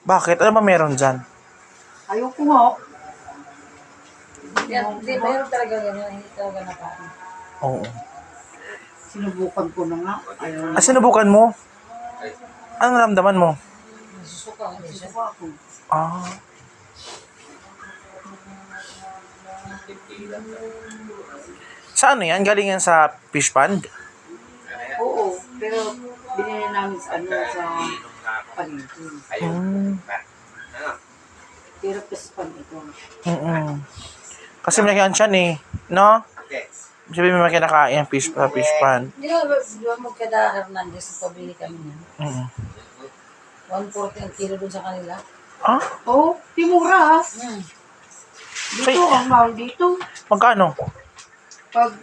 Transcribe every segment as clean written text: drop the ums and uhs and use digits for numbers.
Bakit? Ano ba meron dyan? Ayoko nga. Hindi, mayroon talaga gano'n. Hindi talaga nakain. Oo. Sinubukan ko na nga. Ayaw na. Sinubukan mo? Anong naramdaman mo? Nasusuka ako siya. Sinubukan ako. Ah. Sa ano yan? Galing yan sa fish pond? Oo, pero binili namin sa sa palengke. Pero pispan ito. Kasi may yan eh. No? Sabi may kinakain fish pond. Di ba magkada Hernandez na pabili kami niya? 140 ang kilo dun sa kanila. Ah? Oh, timura. Dito, ang mahal dito. Magkano? Pag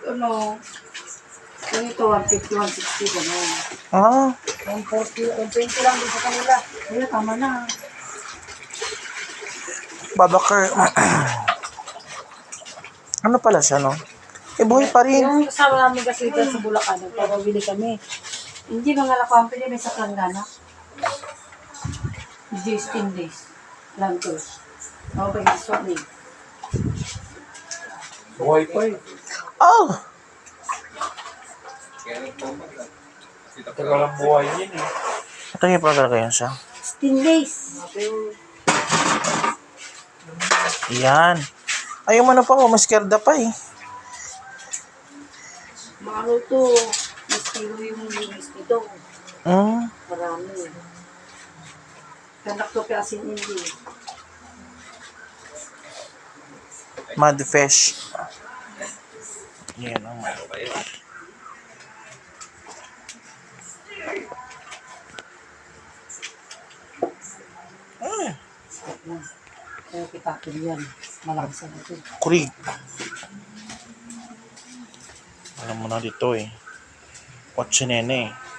ganito, 150, 160, gano'n. Ah. 140, 120 lang dun sa kanila. Kaya tama na. Babakar. Ano pala siya, no? Eh, buhay pa rin. Yung kasama namin kasi dito sa Bulacan, nagpapabili kami. Hindi mga company may sa Kanggana. 16 days. Lang to. Okay, so me. Buhay pa eh. Oh! Tagal ang buhay yun eh. Tingin pa talaga yan siya. 16 days. Yan. Ay, yung ano pa ko, maskerda pa eh. Ano to? Mas kilo yung linis nito. Marami. Kanak to kasi hindi. Mud fish. Yan ang mud fish. Kaya kita yan. Malaki sa ito. Kurig. Alam mo na dito eh. Kotse nene eh.